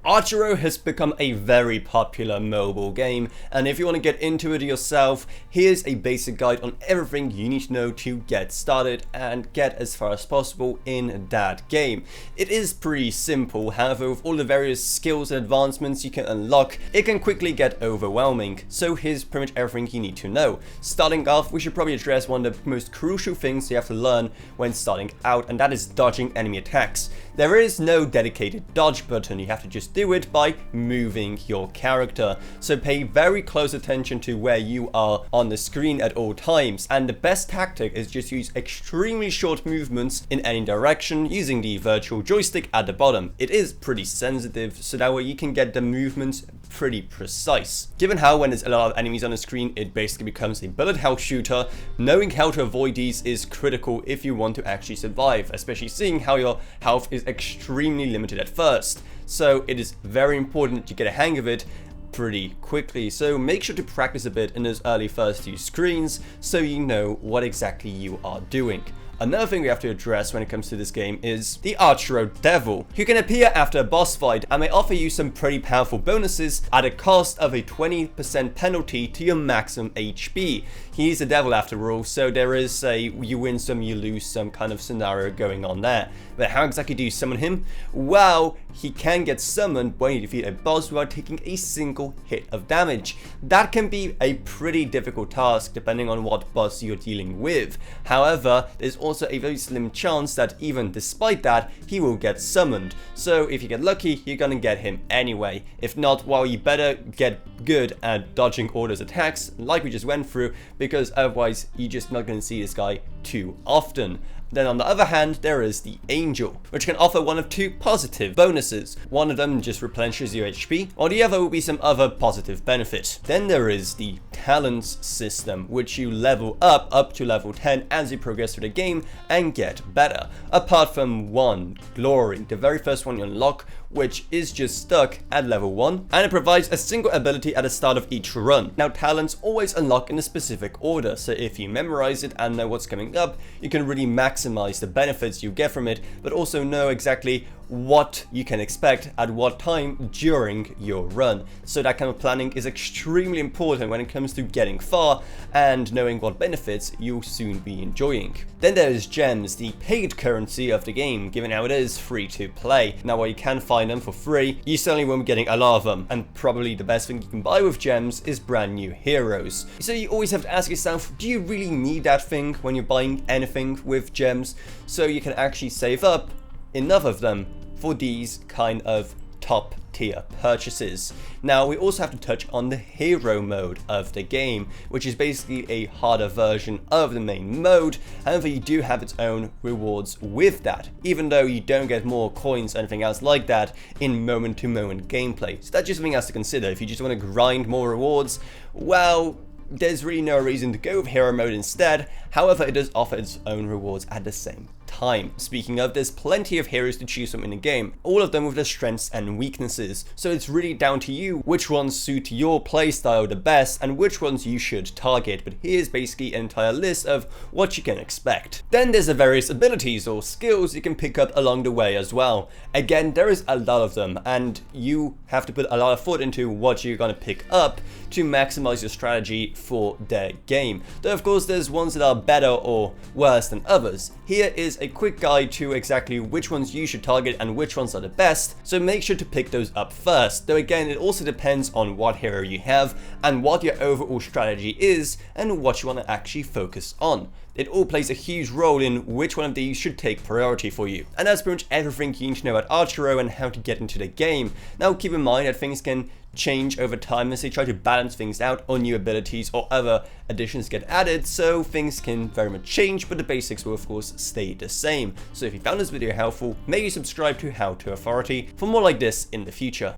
Archero has become a very popular mobile game, and if you want to get into it yourself, here's a basic guide on everything you need to know to get started and get as far as possible in that game. It is pretty simple, however with all the various skills and advancements you can unlock, it can quickly get overwhelming, so here's pretty much everything you need to know. Starting off, we should probably address one of the most crucial things you have to learn when starting out, and that is dodging enemy attacks. There is no dedicated dodge button, you have to just do it by moving your character, so pay very close attention to where you are on the screen at all times, and the best tactic is just use extremely short movements in any direction using the virtual joystick at the bottom. It is pretty sensitive, so that way you can get the movements pretty precise. Given how when there's a lot of enemies on the screen it basically becomes a bullet hell shooter, knowing how to avoid these is critical if you want to actually survive, especially seeing how your health is extremely limited at first. So it is very important that you get a hang of it pretty quickly, so make sure to practice a bit in those early first few screens so you know what exactly you are doing. Another thing we have to address when it comes to this game is the Archero Devil, who can appear after a boss fight and may offer you some pretty powerful bonuses at a cost of a 20% penalty to your maximum HP. He's a devil after all, so there is a you win some, you lose some kind of scenario going on there. But how exactly do you summon him? Well, he can get summoned when you defeat a boss without taking a single hit of damage. That can be a pretty difficult task depending on what boss you're dealing with. However, there's also a very slim chance that even despite that, he will get summoned. So if you get lucky, you're gonna get him anyway. If not, well, you better get good at dodging all those attacks like we just went through, because otherwise you're just not gonna see this guy too often. Then on the other hand, there is the Angel, which can offer one of two positive bonuses. One of them just replenishes your HP, or the other will be some other positive benefit. Then there is the Talents system, which you level up to level 10 as you progress through the game and get better. Apart from one, Glory, the very first one you unlock, which is just stuck at level 1, and it provides a single ability at the start of each run. Now talents always unlock in a specific order, so if you memorize it and know what's coming up, you can really maximize the benefits you get from it, but also know exactly what you can expect at what time during your run. So that kind of planning is extremely important when it comes to getting far and knowing what benefits you'll soon be enjoying. Then there's gems, the paid currency of the game, given how it is free to play. Now while you can find them for free, you certainly won't be getting a lot of them, and probably the best thing you can buy with gems is brand new heroes. So you always have to ask yourself, do you really need that thing when you're buying anything with gems? So you can actually save up enough of them for these kind of top tier purchases. Now we also have to touch on the hero mode of the game, which is basically a harder version of the main mode. However, you do have its own rewards with that, even though you don't get more coins or anything else like that in moment to moment gameplay. So that's just something else to consider. If you just want to grind more rewards, well, there's really no reason to go with hero mode instead. However, it does offer its own rewards at the same time. Speaking of, there's plenty of heroes to choose from in the game, all of them with their strengths and weaknesses, so it's really down to you which ones suit your playstyle the best and which ones you should target. But here's basically an entire list of what you can expect. Then there's the various abilities or skills you can pick up along the way as well. Again, there is a lot of them, and you have to put a lot of thought into what you're going to pick up to maximize your strategy for their game. Though of course there's ones that are better or worse than others. Here is a quick guide to exactly which ones you should target and which ones are the best, so make sure to pick those up first. Though again, it also depends on what hero you have and what your overall strategy is and what you want to actually focus on. It all plays a huge role in which one of these should take priority for you. And that's pretty much everything you need to know about Archero and how to get into the game. Now keep in mind that things can change over time as they try to balance things out, or new abilities or other additions get added, so things can very much change, but the basics will of course stay the same. So if you found this video helpful, maybe subscribe to How to Authority for more like this in the future.